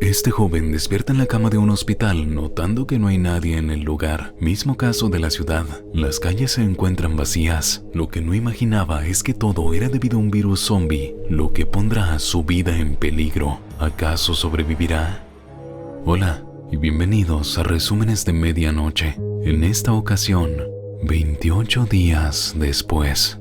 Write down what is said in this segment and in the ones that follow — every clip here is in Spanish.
Este joven despierta en la cama de un hospital notando que no hay nadie en el lugar. Mismo caso de la ciudad. Las calles se encuentran vacías. Lo que no imaginaba es que todo era debido a un virus zombie, lo que pondrá su vida en peligro. ¿Acaso sobrevivirá? Hola y bienvenidos a Resúmenes de Medianoche. En esta ocasión, 28 días después.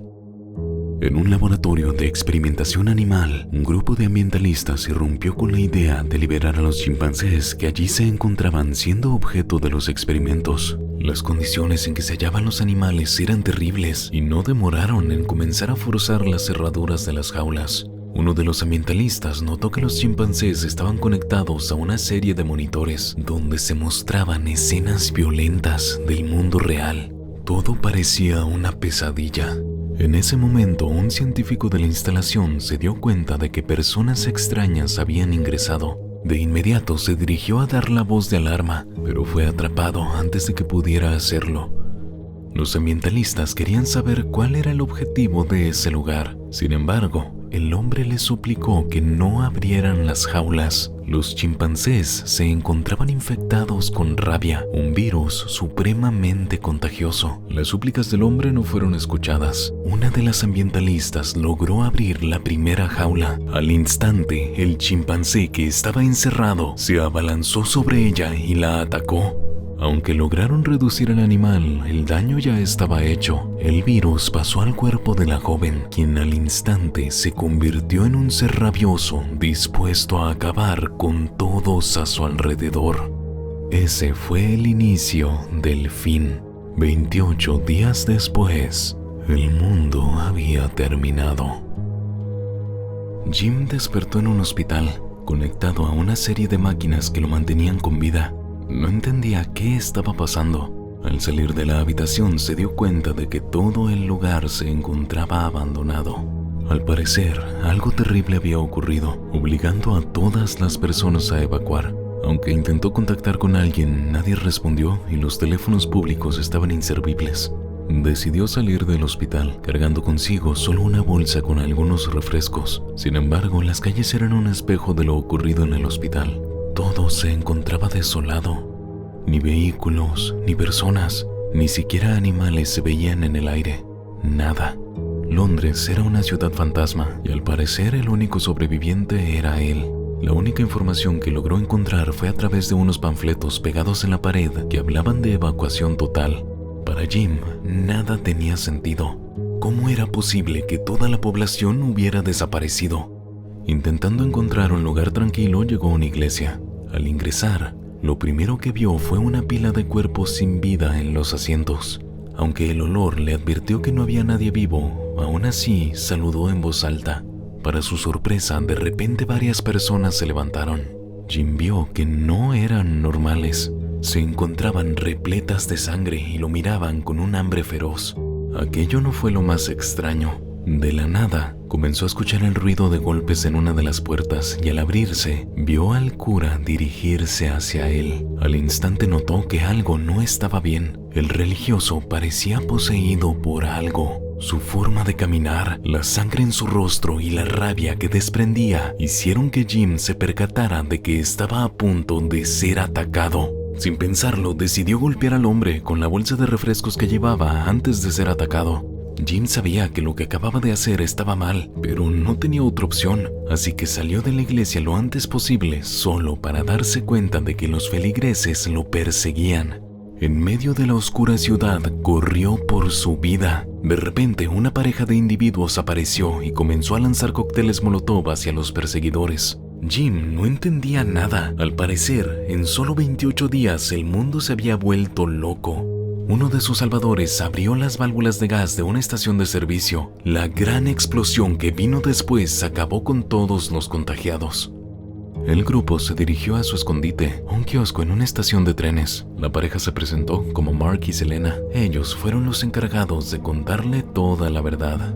En un laboratorio de experimentación animal, un grupo de ambientalistas irrumpió con la idea de liberar a los chimpancés que allí se encontraban siendo objeto de los experimentos. Las condiciones en que se hallaban los animales eran terribles y no demoraron en comenzar a forzar las cerraduras de las jaulas. Uno de los ambientalistas notó que los chimpancés estaban conectados a una serie de monitores donde se mostraban escenas violentas del mundo real. Todo parecía una pesadilla. En ese momento, un científico de la instalación se dio cuenta de que personas extrañas habían ingresado. De inmediato se dirigió a dar la voz de alarma, pero fue atrapado antes de que pudiera hacerlo. Los ambientalistas querían saber cuál era el objetivo de ese lugar. Sin embargo, el hombre les suplicó que no abrieran las jaulas. Los chimpancés se encontraban infectados con rabia, un virus supremamente contagioso. Las súplicas del hombre no fueron escuchadas. Una de las ambientalistas logró abrir la primera jaula. Al instante, el chimpancé que estaba encerrado se abalanzó sobre ella y la atacó. Aunque lograron reducir al animal, el daño ya estaba hecho. El virus pasó al cuerpo de la joven, quien al instante se convirtió en un ser rabioso, dispuesto a acabar con todos a su alrededor. Ese fue el inicio del fin. 28 días después, el mundo había terminado. Jim despertó en un hospital, conectado a una serie de máquinas que lo mantenían con vida. No entendía qué estaba pasando. Al salir de la habitación se dio cuenta de que todo el lugar se encontraba abandonado. Al parecer, algo terrible había ocurrido, obligando a todas las personas a evacuar. Aunque intentó contactar con alguien, nadie respondió y los teléfonos públicos estaban inservibles. Decidió salir del hospital, cargando consigo solo una bolsa con algunos refrescos. Sin embargo, las calles eran un espejo de lo ocurrido en el hospital. Todo se encontraba desolado. Ni vehículos, ni personas, ni siquiera animales se veían en el aire. Nada. Londres era una ciudad fantasma y al parecer el único sobreviviente era él. La única información que logró encontrar fue a través de unos panfletos pegados en la pared que hablaban de evacuación total. Para Jim, nada tenía sentido. ¿Cómo era posible que toda la población hubiera desaparecido? Intentando encontrar un lugar tranquilo, llegó a una iglesia. Al ingresar, lo primero que vio fue una pila de cuerpos sin vida en los asientos. Aunque el olor le advirtió que no había nadie vivo, aún así saludó en voz alta. Para su sorpresa, de repente varias personas se levantaron. Jim vio que no eran normales. Se encontraban repletas de sangre y lo miraban con un hambre feroz. Aquello no fue lo más extraño. De la nada, comenzó a escuchar el ruido de golpes en una de las puertas y al abrirse, vio al cura dirigirse hacia él. Al instante notó que algo no estaba bien. El religioso parecía poseído por algo. Su forma de caminar, la sangre en su rostro y la rabia que desprendía hicieron que Jim se percatara de que estaba a punto de ser atacado. Sin pensarlo, decidió golpear al hombre con la bolsa de refrescos que llevaba antes de ser atacado. Jim sabía que lo que acababa de hacer estaba mal, pero no tenía otra opción, así que salió de la iglesia lo antes posible, solo para darse cuenta de que los feligreses lo perseguían. En medio de la oscura ciudad, corrió por su vida. De repente, una pareja de individuos apareció y comenzó a lanzar cócteles molotov hacia los perseguidores. Jim no entendía nada. Al parecer, en solo 28 días el mundo se había vuelto loco. Uno de sus salvadores abrió las válvulas de gas de una estación de servicio. La gran explosión que vino después acabó con todos los contagiados. El grupo se dirigió a su escondite, un kiosco en una estación de trenes. La pareja se presentó como Mark y Selena. Ellos fueron los encargados de contarle toda la verdad.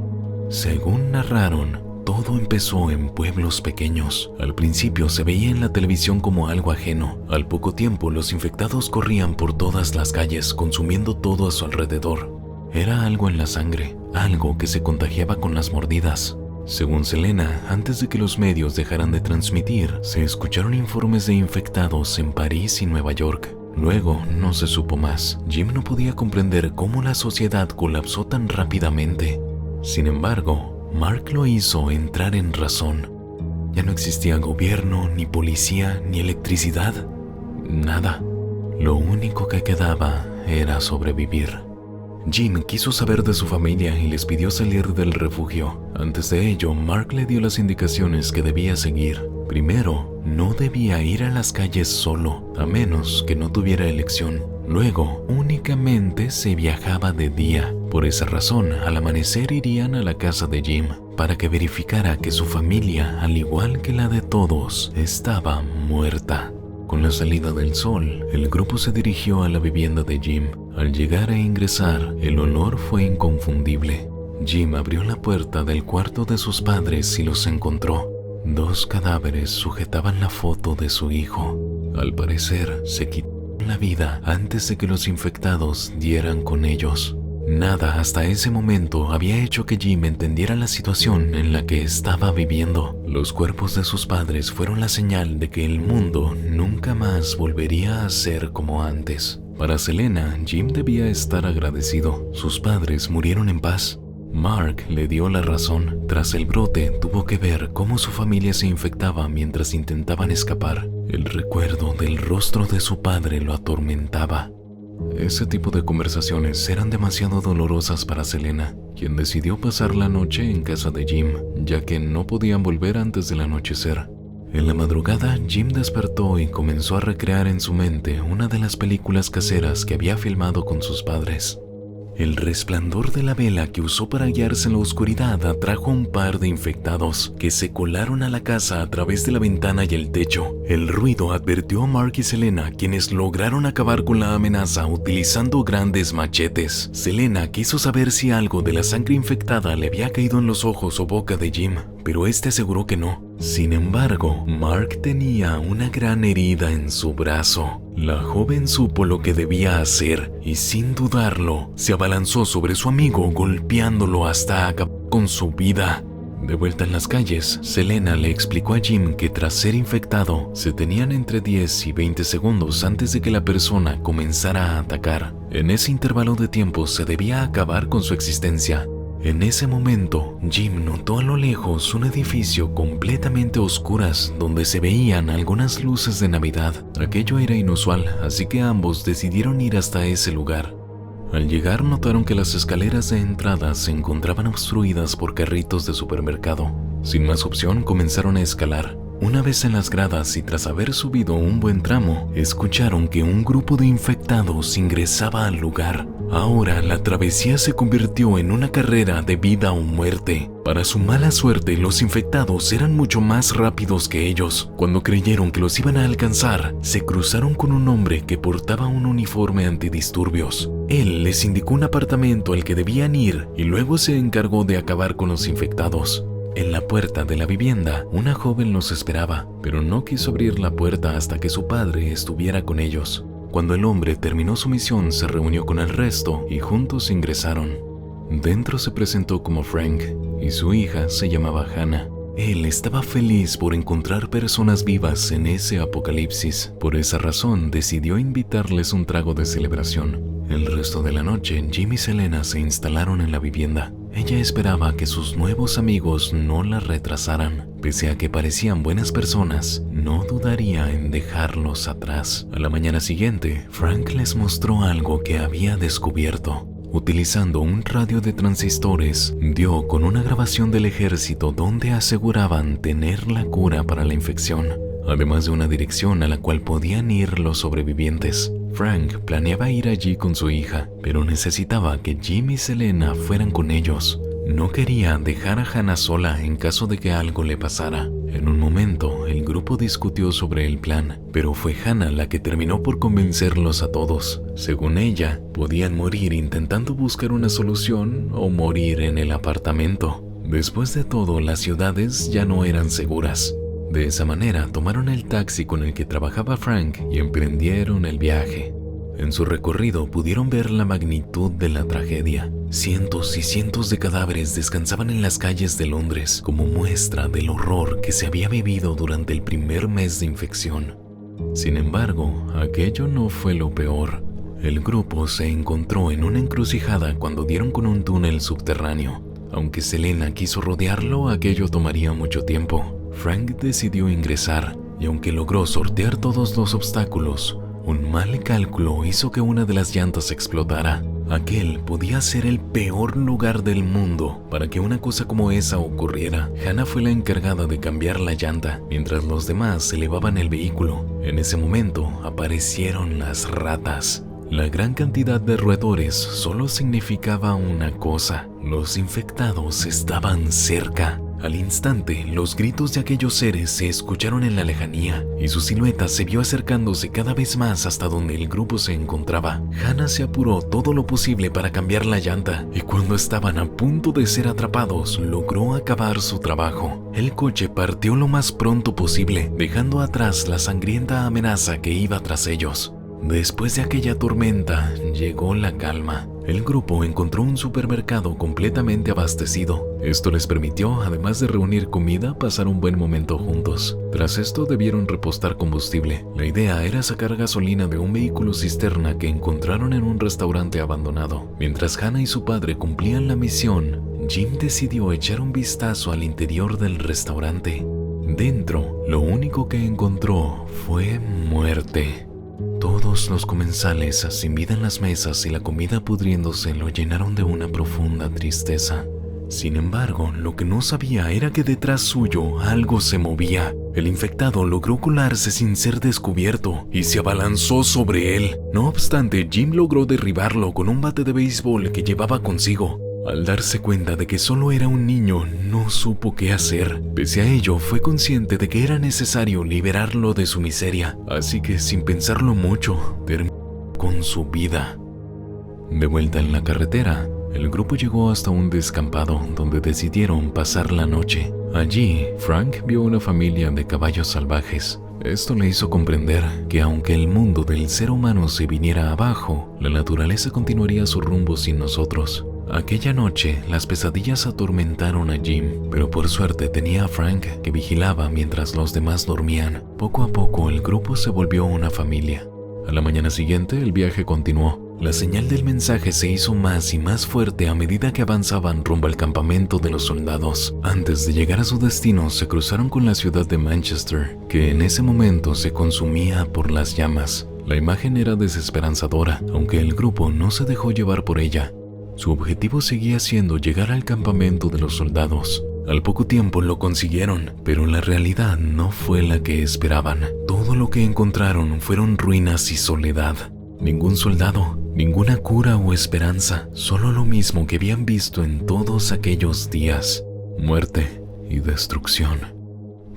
Según narraron, todo empezó en pueblos pequeños. Al principio se veía en la televisión como algo ajeno. Al poco tiempo, los infectados corrían por todas las calles, consumiendo todo a su alrededor. Era algo en la sangre, algo que se contagiaba con las mordidas. Según Selena, antes de que los medios dejaran de transmitir, se escucharon informes de infectados en París y Nueva York. Luego, no se supo más. Jim no podía comprender cómo la sociedad colapsó tan rápidamente. Sin embargo, Mark lo hizo entrar en razón. Ya no existía gobierno, ni policía, ni electricidad. Nada. Lo único que quedaba era sobrevivir. Jim quiso saber de su familia y les pidió salir del refugio. Antes de ello, Mark le dio las indicaciones que debía seguir. Primero, no debía ir a las calles solo, a menos que no tuviera elección. Luego, únicamente se viajaba de día. Por esa razón, al amanecer irían a la casa de Jim para que verificara que su familia, al igual que la de todos, estaba muerta. Con la salida del sol, el grupo se dirigió a la vivienda de Jim. Al llegar e ingresar, el olor fue inconfundible. Jim abrió la puerta del cuarto de sus padres y los encontró. 2 cadáveres sujetaban la foto de su hijo. Al parecer, se quitaron la vida antes de que los infectados dieran con ellos. Nada hasta ese momento había hecho que Jim entendiera la situación en la que estaba viviendo. Los cuerpos de sus padres fueron la señal de que el mundo nunca más volvería a ser como antes. Para Selena, Jim debía estar agradecido. Sus padres murieron en paz. Mark le dio la razón. Tras el brote, tuvo que ver cómo su familia se infectaba mientras intentaban escapar. El recuerdo del rostro de su padre lo atormentaba. Ese tipo de conversaciones eran demasiado dolorosas para Selena, quien decidió pasar la noche en casa de Jim, ya que no podían volver antes del anochecer. En la madrugada, Jim despertó y comenzó a recrear en su mente una de las películas caseras que había filmado con sus padres. El resplandor de la vela que usó para guiarse en la oscuridad atrajo a un par de infectados que se colaron a la casa a través de la ventana y el techo. El ruido advirtió a Mark y Selena, quienes lograron acabar con la amenaza utilizando grandes machetes. Selena quiso saber si algo de la sangre infectada le había caído en los ojos o boca de Jim, pero este aseguró que no. Sin embargo, Mark tenía una gran herida en su brazo. La joven supo lo que debía hacer y, sin dudarlo, se abalanzó sobre su amigo golpeándolo hasta acabar con su vida. De vuelta en las calles, Selena le explicó a Jim que tras ser infectado, se tenían entre 10 y 20 segundos antes de que la persona comenzara a atacar. En ese intervalo de tiempo se debía acabar con su existencia. En ese momento, Jim notó a lo lejos un edificio completamente a oscuras donde se veían algunas luces de Navidad. Aquello era inusual, así que ambos decidieron ir hasta ese lugar. Al llegar notaron que las escaleras de entrada se encontraban obstruidas por carritos de supermercado. Sin más opción, comenzaron a escalar. Una vez en las gradas y tras haber subido un buen tramo, escucharon que un grupo de infectados ingresaba al lugar. Ahora la travesía se convirtió en una carrera de vida o muerte. Para su mala suerte, los infectados eran mucho más rápidos que ellos. Cuando creyeron que los iban a alcanzar, se cruzaron con un hombre que portaba un uniforme antidisturbios. Él les indicó un apartamento al que debían ir y luego se encargó de acabar con los infectados. En la puerta de la vivienda, una joven los esperaba, pero no quiso abrir la puerta hasta que su padre estuviera con ellos. Cuando el hombre terminó su misión, se reunió con el resto y juntos ingresaron. Dentro se presentó como Frank y su hija se llamaba Hannah. Él estaba feliz por encontrar personas vivas en ese apocalipsis. Por esa razón, decidió invitarles un trago de celebración. El resto de la noche, Jim y Selena se instalaron en la vivienda. Ella esperaba que sus nuevos amigos no la retrasaran. Pese a que parecían buenas personas, no dudaría en dejarlos atrás. A la mañana siguiente, Frank les mostró algo que había descubierto. Utilizando un radio de transistores, dio con una grabación del ejército donde aseguraban tener la cura para la infección, además de una dirección a la cual podían ir los sobrevivientes. Frank planeaba ir allí con su hija, pero necesitaba que Jim y Selena fueran con ellos. No quería dejar a Hannah sola en caso de que algo le pasara. En un momento, el grupo discutió sobre el plan, pero fue Hannah la que terminó por convencerlos a todos. Según ella, podían morir intentando buscar una solución o morir en el apartamento. Después de todo, las ciudades ya no eran seguras. De esa manera, tomaron el taxi con el que trabajaba Frank y emprendieron el viaje. En su recorrido pudieron ver la magnitud de la tragedia. Cientos y cientos de cadáveres descansaban en las calles de Londres como muestra del horror que se había vivido durante el primer mes de infección. Sin embargo, aquello no fue lo peor. El grupo se encontró en una encrucijada cuando dieron con un túnel subterráneo. Aunque Selena quiso rodearlo, aquello tomaría mucho tiempo. Frank decidió ingresar y aunque logró sortear todos los obstáculos, un mal cálculo hizo que una de las llantas explotara. Aquel podía ser el peor lugar del mundo para que una cosa como esa ocurriera. Hannah fue la encargada de cambiar la llanta, mientras los demás elevaban el vehículo. En ese momento aparecieron las ratas. La gran cantidad de roedores solo significaba una cosa: los infectados estaban cerca. Al instante, los gritos de aquellos seres se escucharon en la lejanía y su silueta se vio acercándose cada vez más hasta donde el grupo se encontraba. Hannah se apuró todo lo posible para cambiar la llanta y cuando estaban a punto de ser atrapados, logró acabar su trabajo. El coche partió lo más pronto posible, dejando atrás la sangrienta amenaza que iba tras ellos. Después de aquella tormenta, llegó la calma. El grupo encontró un supermercado completamente abastecido. Esto les permitió, además de reunir comida, pasar un buen momento juntos. Tras esto debieron repostar combustible. La idea era sacar gasolina de un vehículo cisterna que encontraron en un restaurante abandonado. Mientras Hannah y su padre cumplían la misión, Jim decidió echar un vistazo al interior del restaurante. Dentro, lo único que encontró fue muerte. Todos los comensales, sin vida en las mesas y la comida pudriéndose, lo llenaron de una profunda tristeza. Sin embargo, lo que no sabía era que detrás suyo algo se movía. El infectado logró colarse sin ser descubierto y se abalanzó sobre él. No obstante, Jim logró derribarlo con un bate de béisbol que llevaba consigo. Al darse cuenta de que solo era un niño, no supo qué hacer. Pese a ello, fue consciente de que era necesario liberarlo de su miseria, así que sin pensarlo mucho, terminó con su vida. De vuelta en la carretera, el grupo llegó hasta un descampado donde decidieron pasar la noche. Allí, Frank vio una familia de caballos salvajes. Esto le hizo comprender que aunque el mundo del ser humano se viniera abajo, la naturaleza continuaría su rumbo sin nosotros. Aquella noche, las pesadillas atormentaron a Jim, pero por suerte tenía a Frank que vigilaba mientras los demás dormían. Poco a poco, el grupo se volvió una familia. A la mañana siguiente, el viaje continuó. La señal del mensaje se hizo más y más fuerte a medida que avanzaban rumbo al campamento de los soldados. Antes de llegar a su destino, se cruzaron con la ciudad de Manchester, que en ese momento se consumía por las llamas. La imagen era desesperanzadora, aunque el grupo no se dejó llevar por ella. Su objetivo seguía siendo llegar al campamento de los soldados. Al poco tiempo lo consiguieron, pero la realidad no fue la que esperaban. Todo lo que encontraron fueron ruinas y soledad. Ningún soldado, ninguna cura o esperanza, solo lo mismo que habían visto en todos aquellos días: muerte y destrucción.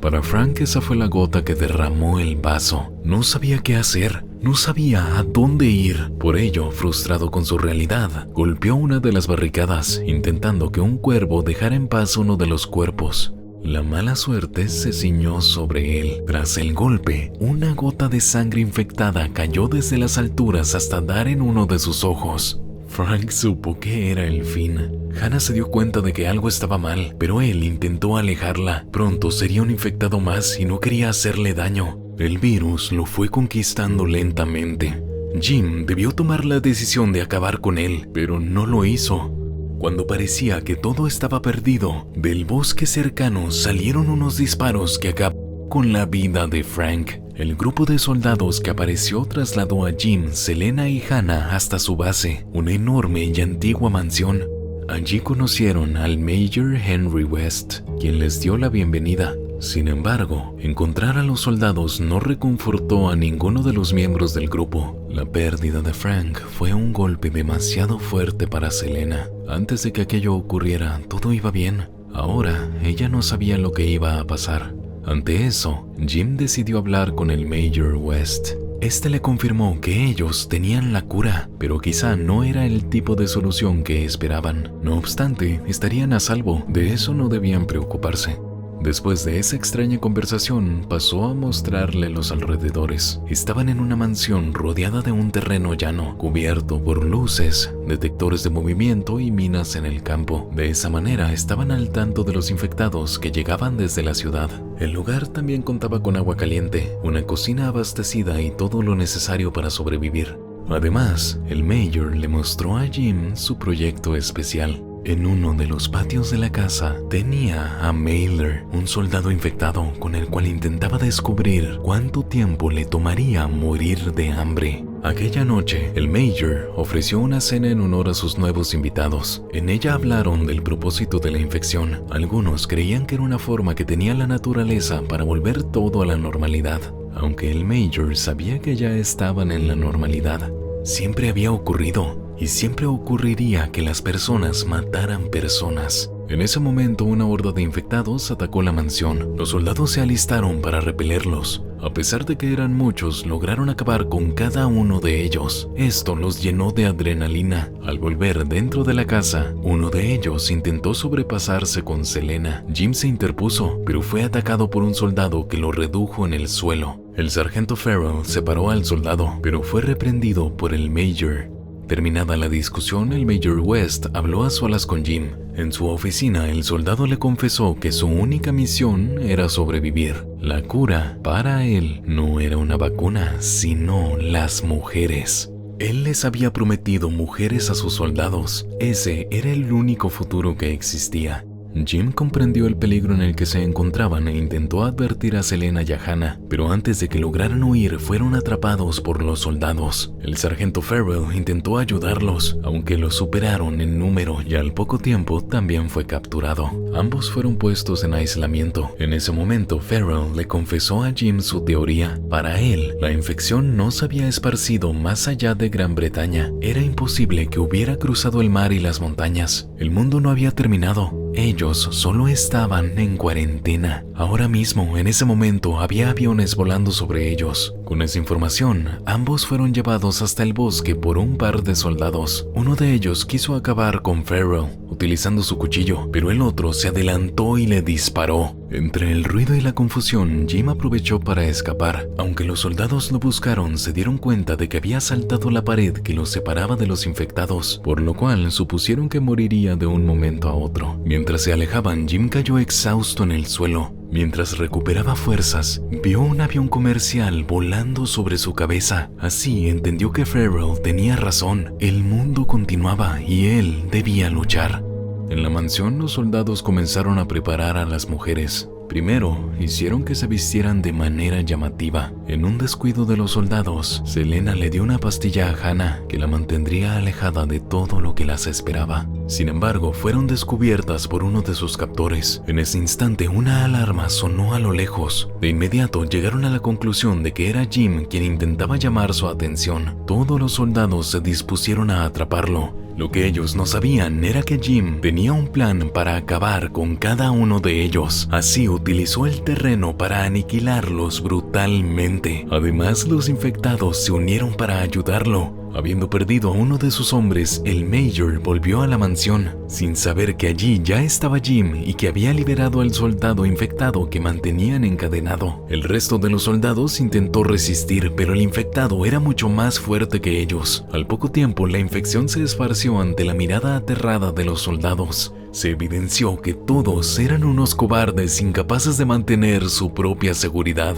Para Frank esa fue la gota que derramó el vaso. No sabía qué hacer, no sabía a dónde ir. Por ello, frustrado con su realidad, golpeó una de las barricadas, intentando que un cuervo dejara en paz uno de los cuerpos. La mala suerte se ciñó sobre él. Tras el golpe, una gota de sangre infectada cayó desde las alturas hasta dar en uno de sus ojos. Frank supo que era el fin. Hannah se dio cuenta de que algo estaba mal, pero él intentó alejarla. Pronto sería un infectado más y no quería hacerle daño. El virus lo fue conquistando lentamente. Jim debió tomar la decisión de acabar con él, pero no lo hizo. Cuando parecía que todo estaba perdido, del bosque cercano salieron unos disparos que acabaron con la vida de Frank. El grupo de soldados que apareció trasladó a Jim, Selena y Hannah hasta su base, una enorme y antigua mansión. Allí conocieron al Major Henry West, quien les dio la bienvenida. Sin embargo, encontrar a los soldados no reconfortó a ninguno de los miembros del grupo. La pérdida de Frank fue un golpe demasiado fuerte para Selena. Antes de que aquello ocurriera, todo iba bien. Ahora, ella no sabía lo que iba a pasar. Ante eso, Jim decidió hablar con el Major West. Este le confirmó que ellos tenían la cura, pero quizá no era el tipo de solución que esperaban. No obstante, estarían a salvo, de eso no debían preocuparse. Después de esa extraña conversación, pasó a mostrarle los alrededores. Estaban en una mansión rodeada de un terreno llano, cubierto por luces, detectores de movimiento y minas en el campo. De esa manera estaban al tanto de los infectados que llegaban desde la ciudad. El lugar también contaba con agua caliente, una cocina abastecida y todo lo necesario para sobrevivir. Además, el Mayor le mostró a Jim su proyecto especial. En uno de los patios de la casa tenía a Mailer, un soldado infectado con el cual intentaba descubrir cuánto tiempo le tomaría morir de hambre. Aquella noche, el Mayor ofreció una cena en honor a sus nuevos invitados. En ella hablaron del propósito de la infección. Algunos creían que era una forma que tenía la naturaleza para volver todo a la normalidad. Aunque el Mayor sabía que ya estaban en la normalidad, siempre había ocurrido. Y siempre ocurriría que las personas mataran personas. En ese momento, una horda de infectados atacó la mansión. Los soldados se alistaron para repelerlos. A pesar de que eran muchos, lograron acabar con cada uno de ellos. Esto los llenó de adrenalina. Al volver dentro de la casa, uno de ellos intentó sobrepasarse con Selena. Jim se interpuso, pero fue atacado por un soldado que lo redujo en el suelo. El sargento Farrell separó al soldado, pero fue reprendido por el Mayor. Terminada la discusión, el Mayor West habló a solas con Jim. En su oficina, el soldado le confesó que su única misión era sobrevivir. La cura, para él, no era una vacuna, sino las mujeres. Él les había prometido mujeres a sus soldados. Ese era el único futuro que existía. Jim comprendió el peligro en el que se encontraban e intentó advertir a Selena y a Hannah, pero antes de que lograran huir fueron atrapados por los soldados. El sargento Farrell intentó ayudarlos, aunque los superaron en número y al poco tiempo también fue capturado. Ambos fueron puestos en aislamiento. En ese momento, Farrell le confesó a Jim su teoría. Para él, la infección no se había esparcido más allá de Gran Bretaña. Era imposible que hubiera cruzado el mar y las montañas. El mundo no había terminado. Ellos solo estaban en cuarentena. Ahora mismo, en ese momento, había aviones volando sobre ellos. Con esa información, ambos fueron llevados hasta el bosque por un par de soldados. Uno de ellos quiso acabar con Farrell, utilizando su cuchillo, pero el otro se adelantó y le disparó. Entre el ruido y la confusión, Jim aprovechó para escapar. Aunque los soldados lo buscaron, se dieron cuenta de que había saltado la pared que los separaba de los infectados, por lo cual supusieron que moriría de un momento a otro. Mientras se alejaban, Jim cayó exhausto en el suelo. Mientras recuperaba fuerzas, vio un avión comercial volando sobre su cabeza. Así entendió que Farrell tenía razón. El mundo continuaba y él debía luchar. En la mansión, los soldados comenzaron a preparar a las mujeres. Primero, hicieron que se vistieran de manera llamativa. En un descuido de los soldados, Selena le dio una pastilla a Hannah que la mantendría alejada de todo lo que las esperaba. Sin embargo, fueron descubiertas por uno de sus captores. En ese instante, una alarma sonó a lo lejos. De inmediato, llegaron a la conclusión de que era Jim quien intentaba llamar su atención. Todos los soldados se dispusieron a atraparlo. Lo que ellos no sabían era que Jim tenía un plan para acabar con cada uno de ellos. Así utilizó el terreno para aniquilarlos brutalmente. Además, los infectados se unieron para ayudarlo. Habiendo perdido a uno de sus hombres, el Mayor volvió a la mansión, sin saber que allí ya estaba Jim y que había liberado al soldado infectado que mantenían encadenado. El resto de los soldados intentó resistir, pero el infectado era mucho más fuerte que ellos. Al poco tiempo, la infección se esparció ante la mirada aterrada de los soldados. Se evidenció que todos eran unos cobardes incapaces de mantener su propia seguridad.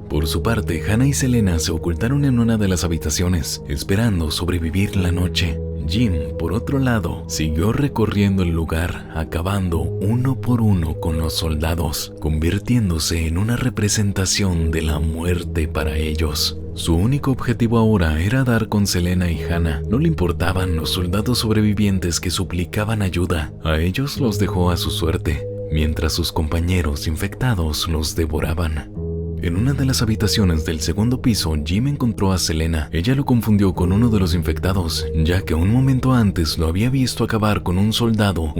Por su parte, Hannah y Selena se ocultaron en una de las habitaciones, esperando sobrevivir la noche. Jim, por otro lado, siguió recorriendo el lugar, acabando uno por uno con los soldados, convirtiéndose en una representación de la muerte para ellos. Su único objetivo ahora era dar con Selena y Hannah. No le importaban los soldados sobrevivientes que suplicaban ayuda. A ellos los dejó a su suerte, mientras sus compañeros infectados los devoraban. En una de las habitaciones del segundo piso, Jim encontró a Selena. Ella lo confundió con uno de los infectados, ya que un momento antes lo había visto acabar con un soldado,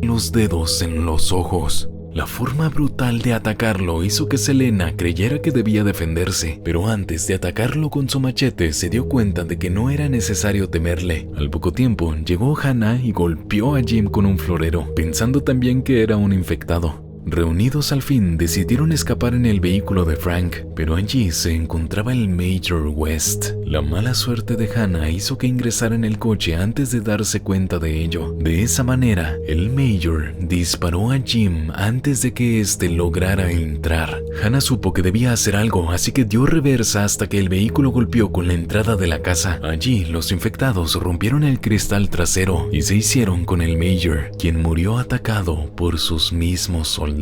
los dedos en los ojos. La forma brutal de atacarlo hizo que Selena creyera que debía defenderse, pero antes de atacarlo con su machete se dio cuenta de que no era necesario temerle. Al poco tiempo, llegó Hannah y golpeó a Jim con un florero, pensando también que era un infectado. Reunidos al fin, decidieron escapar en el vehículo de Frank, pero allí se encontraba el Major West. La mala suerte de Hannah hizo que ingresara en el coche antes de darse cuenta de ello. De esa manera, el Major disparó a Jim antes de que éste lograra entrar. Hannah supo que debía hacer algo, así que dio reversa hasta que el vehículo golpeó con la entrada de la casa. Allí, los infectados rompieron el cristal trasero y se hicieron con el Major, quien murió atacado por sus mismos soldados.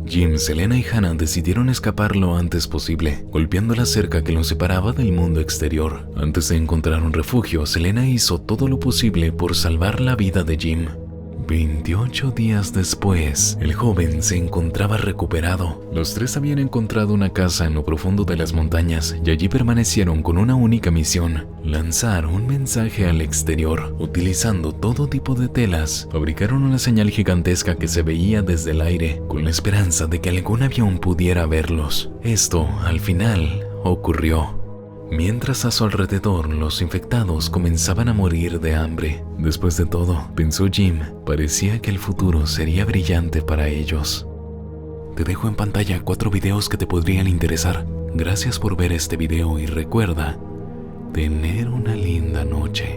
Jim, Selena y Hannah decidieron escapar lo antes posible, golpeando la cerca que los separaba del mundo exterior. Antes de encontrar un refugio, Selena hizo todo lo posible por salvar la vida de Jim. 28 días después, el joven se encontraba recuperado. Los tres habían encontrado una casa en lo profundo de las montañas y allí permanecieron con una única misión: lanzar un mensaje al exterior. Utilizando todo tipo de telas, fabricaron una señal gigantesca que se veía desde el aire, con la esperanza de que algún avión pudiera verlos. Esto, al final, ocurrió. Mientras a su alrededor los infectados comenzaban a morir de hambre. Después de todo, pensó Jim, parecía que el futuro sería brillante para ellos. Te dejo en pantalla 4 videos que te podrían interesar. Gracias por ver este video y recuerda, tener una linda noche.